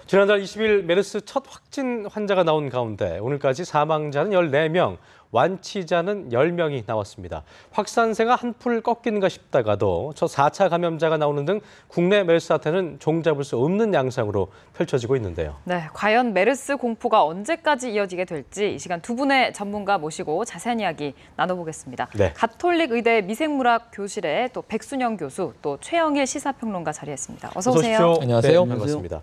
지난달 20일 메르스 첫 확진 환자가 나온 가운데 오늘까지 사망자는 14명, 완치자는 10명이 나왔습니다. 확산세가 한풀 꺾이는가 싶다가도 첫 4차 감염자가 나오는 등 국내 메르스 사태는 종잡을 수 없는 양상으로 펼쳐지고 있는데요. 네, 과연 메르스 공포가 언제까지 이어지게 될지 이 시간 두 분의 전문가 모시고 자세한 이야기 나눠보겠습니다. 네. 가톨릭 의대 미생물학 교실에 또 백순영 교수, 또 최영일 시사평론가 자리했습니다. 어서 오세요. 오십시오. 안녕하세요. 네, 반갑습니다.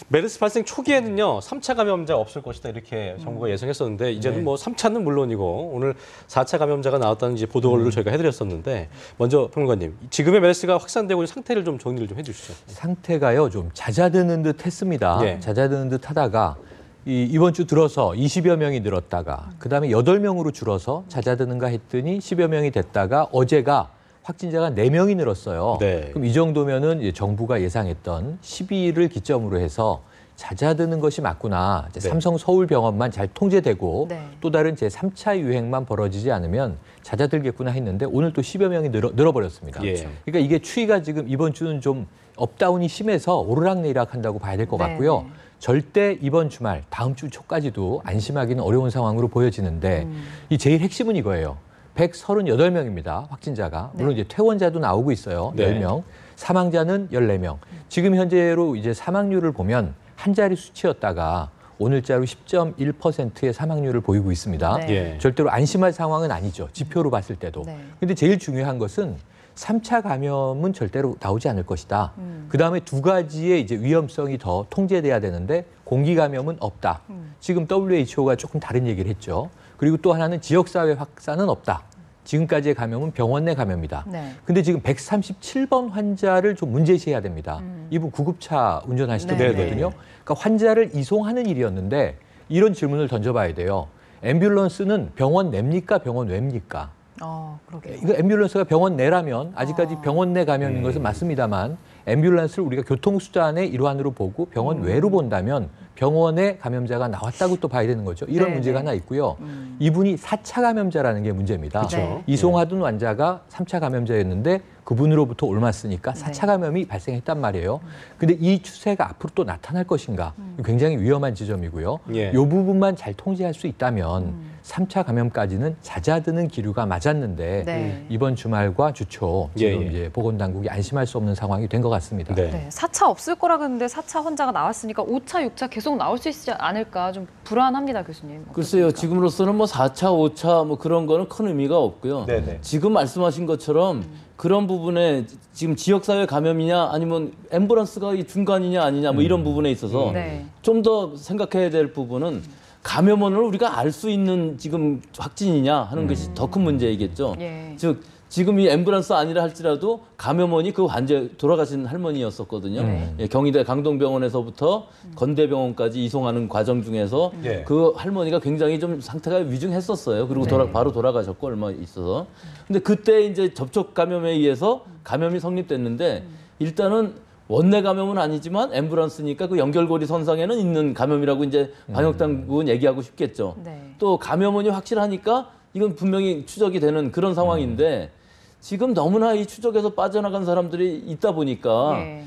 메르스 발생 초기에는요, 3차 감염자 없을 것이다 이렇게 정부가 예상했었는데 이제는 뭐 3차는 물론이고 오늘 4차 감염자가 나왔다는 보도를 저희가 해드렸었는데 먼저 평론가님, 지금의 메르스가 확산되고 있는 상태를 좀 정리를 좀 해주시죠. 상태가요 좀 잦아드는 듯 했습니다. 예. 잦아드는 듯 하다가 이번 주 들어서 20여 명이 늘었다가 그다음에 8명으로 줄어서 잦아드는가 했더니 10여 명이 됐다가 어제가 확진자가 4명이 늘었어요. 네. 그럼 이 정도면은 이제 정부가 예상했던 12일을 기점으로 해서 잦아드는 것이 맞구나. 이제 네. 삼성 서울병원만 잘 통제되고 네. 또 다른 제3차 유행만 벌어지지 않으면 잦아들겠구나 했는데 오늘 또 10여 명이 늘어버렸습니다. 예. 그러니까 이게 추이가 지금 이번 주는 좀 업다운이 심해서 오르락내리락 한다고 봐야 될 것 네, 같고요. 네. 절대 이번 주말, 다음 주 초까지도 안심하기는 어려운 상황으로 보여지는데 이 제일 핵심은 이거예요. 138명입니다. 확진자가. 물론 이제 퇴원자도 나오고 있어요. 네. 10명. 사망자는 14명. 지금 현재로 이제 사망률을 보면 한 자리 수치였다가 오늘자로 10.1%의 사망률을 보이고 있습니다. 네. 예. 절대로 안심할 상황은 아니죠. 지표로 봤을 때도. 네. 근데 제일 중요한 것은 3차 감염은 절대로 나오지 않을 것이다. 그다음에 두 가지의 이제 위험성이 더 통제돼야 되는데 공기 감염은 없다. 지금 WHO가 조금 다른 얘기를 했죠. 그리고 또 하나는 지역사회 확산은 없다. 지금까지의 감염은 병원 내 감염이다. 네. 근데 지금 137번 환자를 좀 문제시해야 됩니다. 이분 구급차 운전하시던 네. 분이거든요. 그러니까 환자를 이송하는 일이었는데 이런 질문을 던져봐야 돼요. 앰뷸런스는 병원 내입니까? 병원 외입니까? 그러게요. 이거 앰뷸런스가 병원 내라면 아직까지 병원 내 감염인 것은 맞습니다만 앰뷸런스를 우리가 교통수단의 일환으로 보고 병원 외로 본다면 병원에 감염자가 나왔다고 또 봐야 되는 거죠. 이런 네, 문제가 네. 하나 있고요. 이분이 4차 감염자라는 게 문제입니다. 그렇죠. 네. 이송하던 환자가 3차 감염자였는데 그분으로부터 옮았으니까 4차 네. 감염이 발생했단 말이에요. 근데 이 추세가 앞으로 또 나타날 것인가 굉장히 위험한 지점이고요. 예. 이 부분만 잘 통제할 수 있다면 3차 감염까지는 잦아드는 기류가 맞았는데 네. 이번 주말과 주초 지금 예. 이제 보건당국이 안심할 수 없는 상황이 된 것 같습니다. 네. 네, 4차 없을 거라 그랬는데 4차 환자가 나왔으니까 5차, 6차 계속 나올 수 있지 않을까 좀 불안합니다, 교수님. 글쎄요, 어떻습니까? 지금으로서는 뭐 4차, 5차 뭐 그런 거는 큰 의미가 없고요. 네네. 지금 말씀하신 것처럼 그런 부분에 지금 지역사회 감염이냐 아니면 앰뷸런스가 이 중간이냐 아니냐 뭐 이런 부분에 있어서 네. 좀 더 생각해야 될 부분은 감염원을 우리가 알 수 있는 지금 확진이냐 하는 것이 더 큰 문제이겠죠. 예. 즉 지금 이 앰뷸런스 아니라 할지라도 감염원이 그 환자 돌아가신 할머니였었거든요. 예, 경희대 강동병원에서부터 건대병원까지 이송하는 과정 중에서 예. 그 할머니가 굉장히 좀 상태가 위중했었어요. 그리고 바로 돌아가셨고 얼마 있어서. 근데 그때 이제 접촉 감염에 의해서 감염이 성립됐는데 일단은 원내 감염은 아니지만 앰뷸런스니까 그 연결고리 선상에는 있는 감염이라고 이제 방역 당국은 얘기하고 싶겠죠. 네. 또 감염원이 확실하니까 이건 분명히 추적이 되는 그런 상황인데 지금 너무나 이 추적에서 빠져나간 사람들이 있다 보니까 예.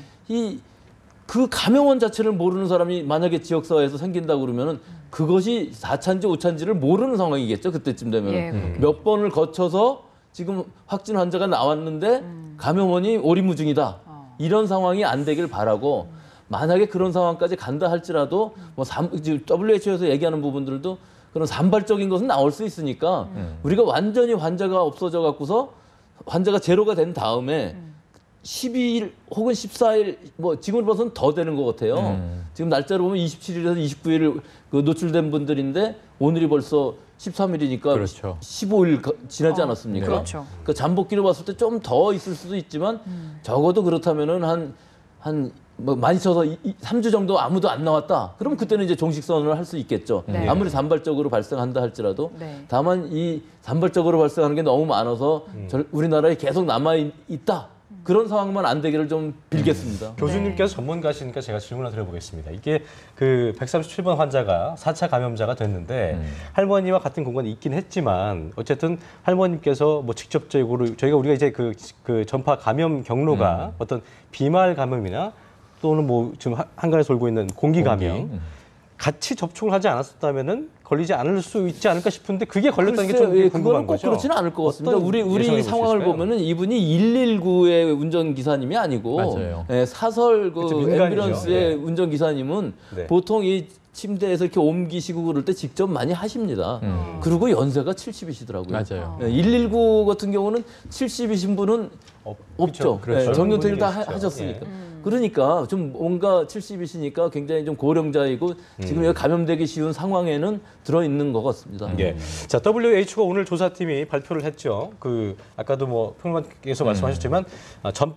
그 감염원 자체를 모르는 사람이 만약에 지역사회에서 생긴다 그러면은 그것이 4차인지 5차인지를 모르는 상황이겠죠. 그때쯤 되면 예, 몇 번을 거쳐서 지금 확진 환자가 나왔는데 감염원이 오리무중이다. 이런 상황이 안 되길 바라고 만약에 그런 상황까지 간다 할지라도 뭐 WHO에서 얘기하는 부분들도 그런 산발적인 것은 나올 수 있으니까 우리가 완전히 환자가 없어져 갖고서 환자가 제로가 된 다음에 12일 혹은 14일 뭐 지금으로 봐서는 더 되는 것 같아요. 지금 날짜로 보면 27일에서 29일 그 노출된 분들인데 오늘이 벌써 13일이니까 그렇죠. 15일 지나지 않았습니까? 그렇죠. 그 잠복기로 봤을 때 좀 더 있을 수도 있지만 적어도 그렇다면은 뭐 많이 쳐서 3주 정도 아무도 안 나왔다. 그럼 그때는 이제 종식 선언을 할 수 있겠죠. 네. 아무리 산발적으로 발생한다 할지라도. 네. 다만 이 산발적으로 발생하는 게 너무 많아서 우리나라에 계속 남아 있다. 그런 상황만 안 되기를 좀 빌겠습니다. 교수님께서 전문가시니까 제가 질문을 드려보겠습니다. 이게 그 137번 환자가 4차 감염자가 됐는데 할머니와 같은 공간에 있긴 했지만 어쨌든 할머님께서 뭐 직접적으로 우리가 이제 그 전파 감염 경로가 어떤 비말 감염이나 또는 뭐 지금 한간에 돌고 있는 공기 감염 같이 접촉을 하지 않았었다면은 걸리지 않을 수 있지 않을까 싶은데 그게 걸렸다는 게 좀 글쎄요, 궁금한 그거는 꼭 거죠. 그렇지는 않을 것 같습니다. 어떤 예상해 우리 볼 수 상황을 있을까요? 보면은 이분이 119의 운전 기사님이 아니고 맞아요. 사설 그 그쵸, 민간이죠. 앰뷸런스의 예. 운전 기사님은 네. 보통 이 침대에서 이렇게 옮기시고 그럴 때 직접 많이 하십니다. 그리고 연세가 70이시더라고요. 맞아요. 119 같은 경우는 70이신 분은 없죠. 그렇죠. 정년퇴를 다 분들이 계시죠. 하셨으니까. 그러니까 좀 뭔가 70이시니까 굉장히 좀 고령자이고 지금 여기 감염되기 쉬운 상황에는 들어 있는 것 같습니다. 예. 자, WHO가 오늘 조사팀이 발표를 했죠. 그 아까도 뭐 평론가께서 말씀하셨지만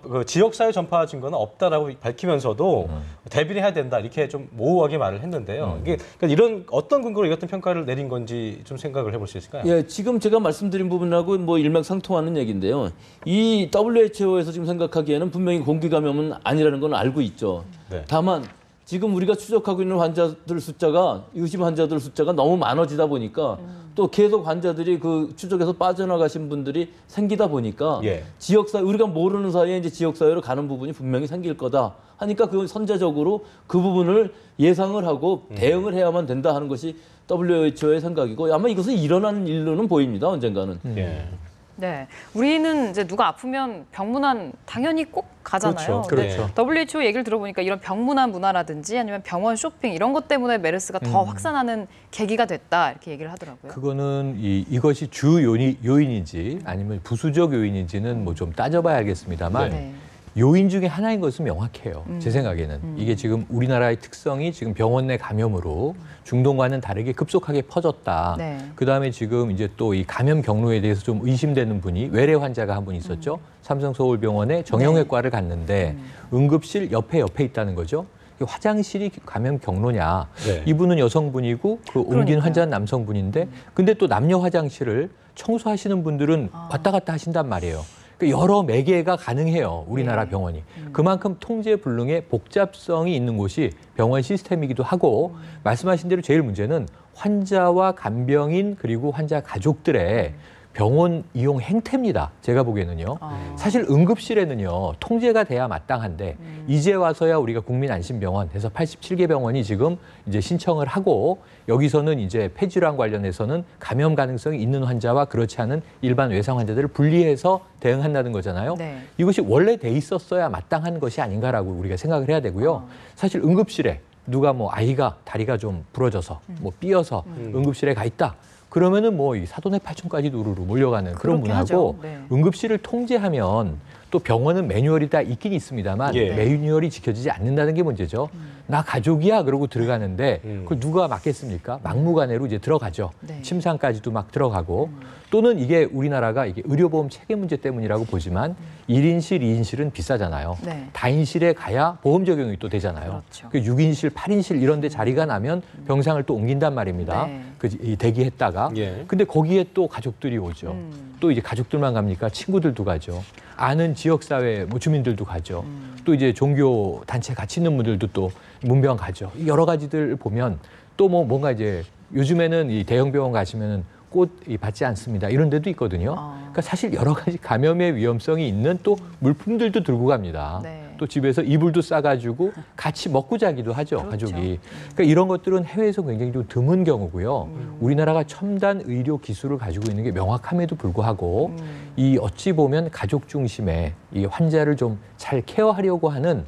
그 지역사회 전파 증거는 없다라고 밝히면서도 대비를 해야 된다 이렇게 좀 모호하게 말을 했는데요. 이게 그러니까 이런 어떤 근거로 이 같은 평가를 내린 건지 좀 생각을 해볼 수 있을까요? 예, 지금 제가 말씀드린 부분하고 뭐 일맥상통하는 얘기인데요. 이 WHO에서 지금 생각하기에는 분명히 공기 감염은 아니라는 건 알고 있죠. 네. 다만 지금 우리가 추적하고 있는 환자들 숫자가 의심 환자들 숫자가 너무 많아지다 보니까 또 계속 환자들이 그 추적에서 빠져나가신 분들이 생기다 보니까 예. 지역사회 우리가 모르는 사이에 이제 지역사회로 가는 부분이 분명히 생길 거다 하니까 그 선제적으로 그 부분을 예상을 하고 대응을 해야만 된다 하는 것이 WHO의 생각이고 아마 이것은 일어나는 일로는 보입니다. 언젠가는. 예. 네, 우리는 이제 누가 아프면 병문안 당연히 꼭 가잖아요. 그렇죠. 근데 WHO 얘기를 들어보니까 이런 병문안 문화라든지 아니면 병원 쇼핑 이런 것 때문에 메르스가 더 확산하는 계기가 됐다 이렇게 얘기를 하더라고요. 그거는 이것이 주 요인인지 아니면 부수적 요인인지는 뭐 좀 따져봐야 알겠습니다만 네. 요인 중에 하나인 것은 명확해요. 제 생각에는. 이게 지금 우리나라의 특성이 지금 병원 내 감염으로 중동과는 다르게 급속하게 퍼졌다. 네. 그다음에 지금 이제 또 이 감염 경로에 대해서 좀 의심되는 분이 외래 환자가 한 분 있었죠. 삼성서울병원에 정형외과를 갔는데 응급실 옆에 있다는 거죠. 화장실이 감염 경로냐. 네. 이분은 여성분이고 그 옮긴 그러니까요. 환자는 남성분인데 근데 또 남녀 화장실을 청소하시는 분들은 왔다 갔다 하신단 말이에요. 그러니까 여러 매개가 가능해요. 우리나라 병원이. 그만큼 통제 불능의 복잡성이 있는 곳이 병원 시스템이기도 하고 말씀하신 대로 제일 문제는 환자와 간병인 그리고 환자 가족들의 병원 이용 행태입니다. 제가 보기에는요. 사실 응급실에는요. 통제가 돼야 마땅한데 이제 와서야 우리가 국민안심병원 해서 87개 병원이 지금 이제 신청을 하고 여기서는 이제 폐질환 관련해서는 감염 가능성이 있는 환자와 그렇지 않은 일반 외상 환자들을 분리해서 대응한다는 거잖아요. 네. 이것이 원래 돼 있었어야 마땅한 것이 아닌가라고 우리가 생각을 해야 되고요. 사실 응급실에 누가 뭐 아이가 다리가 좀 부러져서 뭐 삐어서 응급실에 가 있다. 그러면은 뭐 이 사돈의 팔촌까지 우르르 몰려가는 그런 그렇게 문화고 하죠. 네. 응급실을 통제하면 또 병원은 매뉴얼이 다 있긴 있습니다만 예. 매뉴얼이 지켜지지 않는다는 게 문제죠. 나 가족이야 그러고 들어가는데 그걸 누가 맡겠습니까? 막무가내로 이제 들어가죠. 네. 침상까지도 막 들어가고 또는 이게 우리나라가 이게 의료보험 체계 문제 때문이라고 보지만 1인실, 2인실은 비싸잖아요. 네. 다인실에 가야 보험 적용이 또 되잖아요. 그렇죠. 그 6인실, 8인실 이런 데 자리가 나면 병상을 또 옮긴단 말입니다. 네. 이 대기했다가. 예. 근데 거기에 또 가족들이 오죠. 또 이제 가족들만 갑니까? 친구들도 가죠. 아는 지역사회 뭐 주민들도 가죠. 또 이제 종교 단체 같이 있는 분들도 또 문병 가죠. 여러 가지들 보면 또 뭐 뭔가 이제 요즘에는 이 대형 병원 가시면은 꽃 받지 않습니다. 이런 데도 있거든요. 그러니까 사실 여러 가지 감염의 위험성이 있는 또 물품들도 들고 갑니다. 네. 또 집에서 이불도 싸가지고 같이 먹고 자기도 하죠, 그렇죠. 가족이. 그러니까 이런 것들은 해외에서 굉장히 좀 드문 경우고요. 우리나라가 첨단 의료 기술을 가지고 있는 게 명확함에도 불구하고 이 어찌 보면 가족 중심의 이 환자를 좀 잘 케어하려고 하는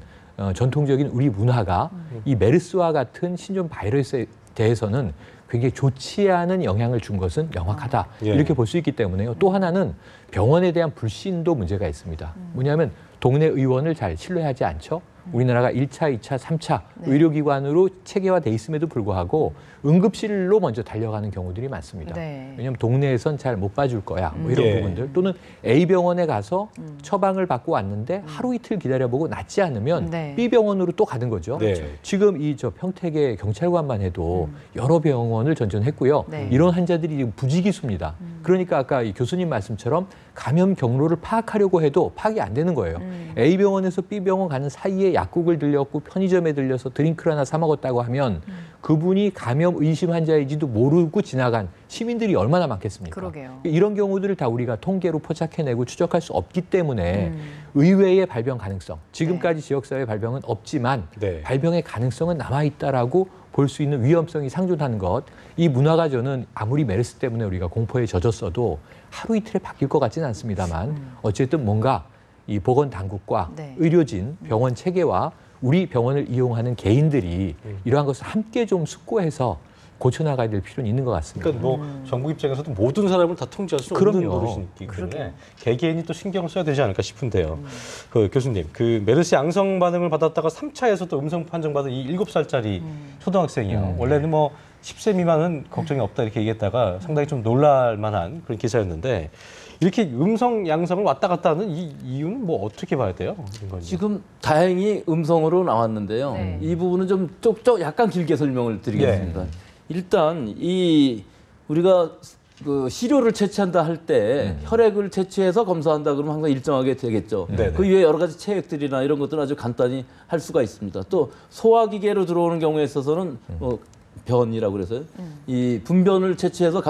전통적인 우리 문화가 이 메르스와 같은 신종 바이러스에 대해서는 굉장히 좋지 않은 영향을 준 것은 명확하다. 예. 이렇게 볼 수 있기 때문에요. 또 하나는 병원에 대한 불신도 문제가 있습니다. 뭐냐면 동네 의원을 잘 신뢰하지 않죠. 우리나라가 1차, 2차, 3차 의료기관으로 체계화돼 있음에도 불구하고 응급실로 먼저 달려가는 경우들이 많습니다. 네. 왜냐하면 동네에선 잘 못 봐줄 거야. 뭐 이런 예. 부분들. 또는 A병원에 가서 처방을 받고 왔는데 하루 이틀 기다려보고 낫지 않으면 네. B병원으로 또 가는 거죠. 네. 지금 이 저 평택의 경찰관만 해도 여러 병원을 전전했고요. 네. 이런 환자들이 지금 부지기수입니다. 그러니까 아까 이 교수님 말씀처럼 감염 경로를 파악하려고 해도 파악이 안 되는 거예요. A병원에서 B병원 가는 사이에 약국을 들렸고 편의점에 들려서 드링크를 하나 사 먹었다고 하면 그분이 감염 의심 환자인지도 모르고 지나간 시민들이 얼마나 많겠습니까? 그러게요. 이런 경우들을 다 우리가 통계로 포착해내고 추적할 수 없기 때문에 의외의 발병 가능성, 지금까지 지역사회 발병은 없지만 네. 발병의 가능성은 남아있다라고 볼 수 있는 위험성이 상존하는 것, 이 문화가 저는 아무리 메르스 때문에 우리가 공포에 젖었어도 하루 이틀에 바뀔 것 같지는 않습니다만 어쨌든 뭔가 이 보건당국과 네. 의료진, 병원 체계와 우리 병원을 이용하는 개인들이 이러한 것을 함께 좀 숙고해서 고쳐나가야 될 필요는 있는 것 같습니다. 그러니까 뭐 정부 입장에서도 모든 사람을 다 통제할 수 없는 그럼요. 노릇이기 때문에 개개인이 또 신경을 써야 되지 않을까 싶은데요. 그 교수님, 그 메르스 양성 반응을 받았다가 3차에서 또 음성 판정받은 이 7살짜리 초등학생이요. 원래는 뭐 10세 미만은 걱정이 없다 이렇게 얘기했다가 상당히 좀 놀랄 만한 그런 기사였는데 이렇게 음성 양성을 왔다 갔다 하는 이 이유는 뭐 어떻게 봐야 돼요? 이런 건지. 지금 다행히 음성으로 나왔는데요. 네. 이 부분은 좀 약간 길게 설명을 드리겠습니다. 일단 이 우리가 그 시료를 채취한다 할 때 혈액을 채취해서 검사한다 그러면 항상 일정하게 되겠죠. 네네. 그 이외에 여러 가지 체액들이나 이런 것들은 아주 간단히 할 수가 있습니다. 또 소화기계로 들어오는 경우에 있어서는 변이라고 그래서요. 이 분변을 채취해서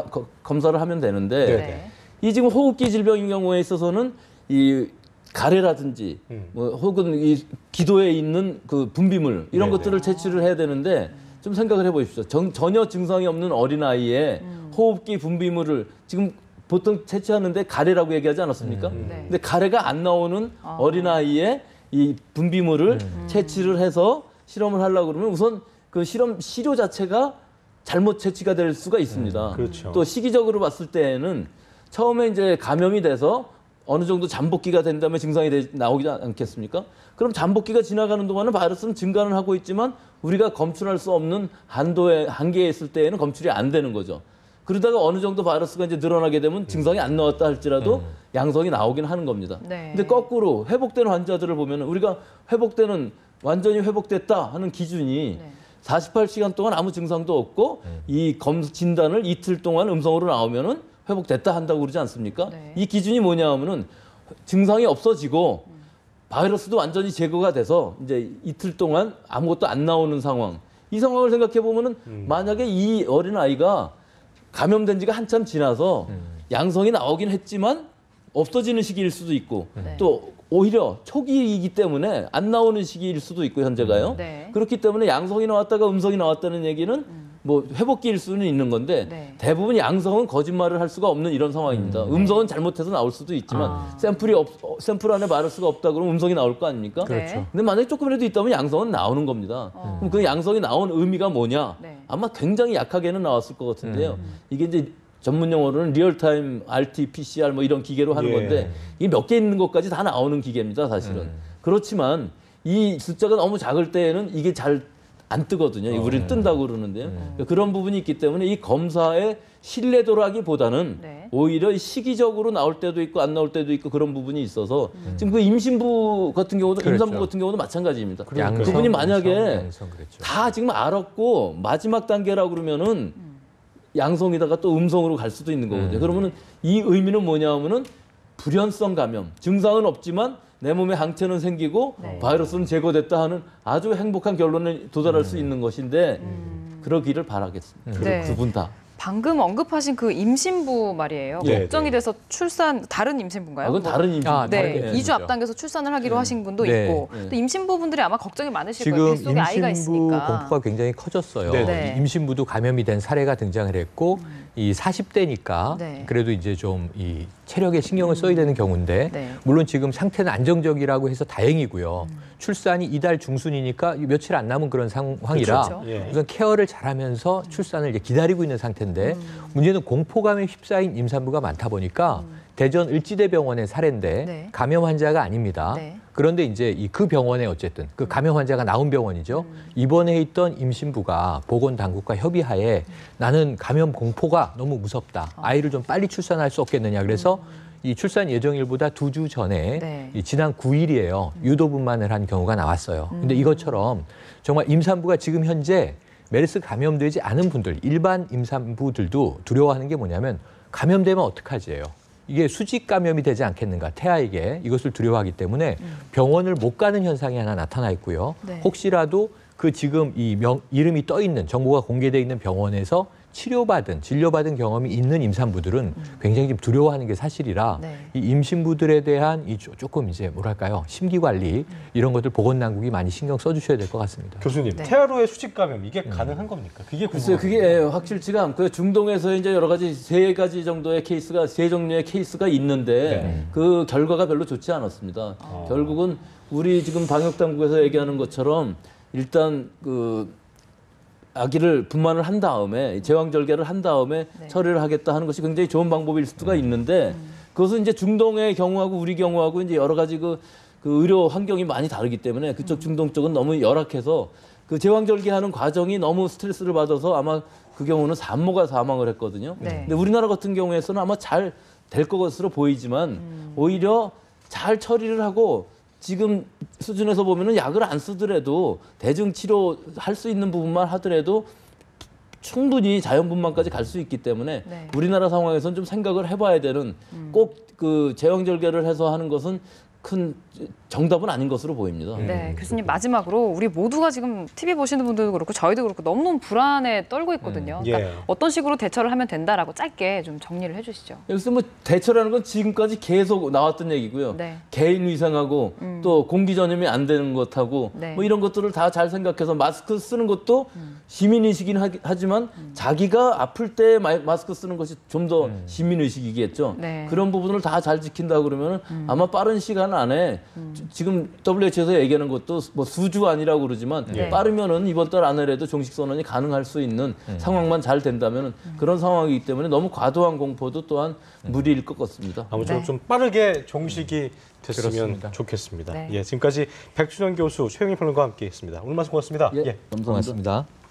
검사를 하면 되는데 네. 이 지금 호흡기 질병인 경우에 있어서는 이 가래라든지 뭐 혹은 이 기도에 있는 그 분비물 이런 네네. 것들을 채취를 해야 되는데 좀 생각을 해보십시오. 전혀 증상이 없는 어린아이의 호흡기 분비물을 지금 보통 채취하는데 가래라고 얘기하지 않았습니까? 네. 근데 가래가 안 나오는 어린아이의 이 분비물을 채취를 해서 실험을 하려고 그러면 우선 그 시료 자체가 잘못 채취가 될 수가 있습니다. 그렇죠. 또 시기적으로 봤을 때에는 처음에 이제 감염이 돼서 어느 정도 잠복기가 된 다음에 증상이 나오지 않겠습니까? 그럼 잠복기가 지나가는 동안은 바이러스는 증가는 하고 있지만 우리가 검출할 수 없는 한계에 있을 때에는 검출이 안 되는 거죠. 그러다가 어느 정도 바이러스가 이제 늘어나게 되면 증상이 안 나왔다 할지라도 양성이 나오긴 하는 겁니다. 네. 근데 거꾸로 회복되는 환자들을 보면 우리가 완전히 회복됐다 하는 기준이 네. 48시간 동안 아무 증상도 없고 이 진단을 이틀 동안 음성으로 나오면은 회복됐다 한다고 그러지 않습니까? 네. 이 기준이 뭐냐 하면은 증상이 없어지고 바이러스도 완전히 제거가 돼서 이제 이틀 동안 아무것도 안 나오는 상황. 이 상황을 생각해 보면은 만약에 이 어린아이가 감염된 지가 한참 지나서 양성이 나오긴 했지만 없어지는 시기일 수도 있고 네. 또 오히려 초기이기 때문에 안 나오는 시기일 수도 있고 현재가요. 네. 그렇기 때문에 양성이 나왔다가 음성이 나왔다는 얘기는 뭐 회복기일 수는 있는 건데 네. 대부분 양성은 거짓말을 할 수가 없는 이런 상황입니다. 음성은 잘못해서 나올 수도 있지만 샘플 안에 바이러스가 없다 그러면 음성이 나올 거 아닙니까? 그렇죠. 근데 만약에 조금이라도 있다면 양성은 나오는 겁니다. 그럼 그 양성이 나온 의미가 뭐냐? 네. 아마 굉장히 약하게는 나왔을 것 같은데요. 이게 이제 전문 용어로는 리얼타임 RT-PCR 뭐 이런 기계로 하는 예. 건데 이게 몇 개 있는 것까지 다 나오는 기계입니다, 사실은. 그렇지만 이 숫자가 너무 작을 때에는 이게 잘 안 뜨거든요. 우리는 뜬다고 그러는데요. 그러니까 그런 부분이 있기 때문에 이 검사의 신뢰도라기보다는 네. 오히려 시기적으로 나올 때도 있고 안 나올 때도 있고 그런 부분이 있어서 지금 그 임신부 같은 경우도 그렇죠. 임산부 같은 경우도 마찬가지입니다. 양성, 그분이 만약에 양성, 그렇죠. 다 지금 알았고 마지막 단계라고 그러면은 양성이다가 또 음성으로 갈 수도 있는 거거든요. 그러면은 이 의미는 뭐냐 하면은 불연성 감염, 증상은 없지만 내 몸에 항체는 생기고 네. 바이러스는 제거됐다 하는 아주 행복한 결론에 도달할 수 있는 것인데 그러기를 바라겠습니다. 네. 두 분 다. 방금 언급하신 그 임신부 말이에요. 네, 걱정이 네. 돼서 다른 임신부인가요? 그건 다른 임신. 아, 네, 다른 임신부죠. 2주 앞당겨서 출산을 하기로 하신 분도 네. 있고 네. 또 임신부분들이 아마 걱정이 많으실 거예요. 지금 뱃속에 아이가 임신부 있으니까. 공포가 굉장히 커졌어요. 네. 이 임신부도 감염이 된 사례가 등장을 했고 이 40대니까 네. 그래도 이제 좀 이 체력에 신경을 써야 되는 경우인데 네. 물론 지금 상태는 안정적이라고 해서 다행이고요. 출산이 이달 중순이니까 며칠 안 남은 그런 상황이라 그렇죠. 예. 우선 케어를 잘하면서 출산을 이제 기다리고 있는 상태인데 문제는 공포감에 휩싸인 임산부가 많다 보니까 대전 을지대병원의 사례인데 네. 감염 환자가 아닙니다. 네. 그런데 이제 그 병원에 어쨌든 그 감염 환자가 나온 병원이죠. 입원해 있던 임신부가 보건당국과 협의하에 나는 감염 공포가 너무 무섭다. 아이를 좀 빨리 출산할 수 없겠느냐. 그래서 이 출산 예정일보다 2주 전에 네. 이 지난 9일이에요. 유도분만을 한 경우가 나왔어요. 근데 이것처럼 정말 임산부가 지금 현재 메르스 감염되지 않은 분들, 일반 임산부들도 두려워하는 게 뭐냐면 감염되면 어떡하지요? 이게 수직 감염이 되지 않겠는가, 태아에게 이것을 두려워하기 때문에 병원을 못 가는 현상이 하나 나타나 있고요. 네. 혹시라도 그 지금 이름이 떠 있는, 정보가 공개돼 있는 병원에서 진료받은 경험이 있는 임산부들은 굉장히 좀 두려워하는 게 사실이라 네. 이 임신부들에 대한 이 조금 이제 뭐랄까요, 심기 관리 이런 것들 보건당국이 많이 신경 써주셔야 될 것 같습니다. 교수님, 네. 태아로의 수직 감염 이게 가능한 겁니까? 그게 글쎄요, 궁금해요. 그게 확실치가 않고요. 중동에서 이제 여러 가지 세 종류의 케이스가 있는데 네. 그 결과가 별로 좋지 않았습니다. 결국은 우리 지금 방역 당국에서 얘기하는 것처럼 일단 그 아기를 분만을 한 다음에 제왕절개를 한 다음에 네. 처리를 하겠다 하는 것이 굉장히 좋은 방법일 수가 있는데 그것은 이제 중동의 경우하고 우리 경우하고 이제 여러 가지 그 의료 환경이 많이 다르기 때문에 그쪽 중동 쪽은 너무 열악해서 그 제왕절개하는 과정이 너무 스트레스를 받아서 아마 그 경우는 산모가 사망을 했거든요. 네. 근데 우리나라 같은 경우에서는 아마 잘 될 것으로 보이지만 오히려 잘 처리를 하고 지금 수준에서 보면은 약을 안 쓰더라도 대증 치료할 수 있는 부분만 하더라도 충분히 자연분만까지 갈 수 있기 때문에 네. 우리나라 상황에서는 좀 생각을 해봐야 되는 꼭 그 제왕절개를 해서 하는 것은 큰 정답은 아닌 것으로 보입니다. 네, 교수님 마지막으로 우리 모두가 지금 TV 보시는 분들도 그렇고 저희도 그렇고 너무너무 불안에 떨고 있거든요. 그러니까 예. 어떤 식으로 대처를 하면 된다라고 짧게 좀 정리를 해주시죠. 여기서 뭐 대처라는 건 지금까지 계속 나왔던 얘기고요. 네. 개인 위생하고 또 공기 전염이 안 되는 것하고 네. 뭐 이런 것들을 다 잘 생각해서 마스크 쓰는 것도 시민의식이긴 하지만 자기가 아플 때 마스크 쓰는 것이 좀 더 시민의식이겠죠. 네. 그런 부분을 다 잘 지킨다 그러면 아마 빠른 시간 안에 지금 WHO에서 얘기하는 것도 뭐 수주 아니라고 그러지만 네. 빠르면은 이번 달 안에라도 종식 선언이 가능할 수 있는 상황만 잘 된다면 그런 상황이기 때문에 너무 과도한 공포도 또한 무리일 것 같습니다. 아무쪼록 네. 좀 빠르게 종식이 됐으면 그렇습니다. 좋겠습니다. 네. 예, 지금까지 백준현 교수, 최영일 평론가와 함께했습니다. 오늘 말씀 고맙습니다. 예, 감사합니다. 고맙습니다.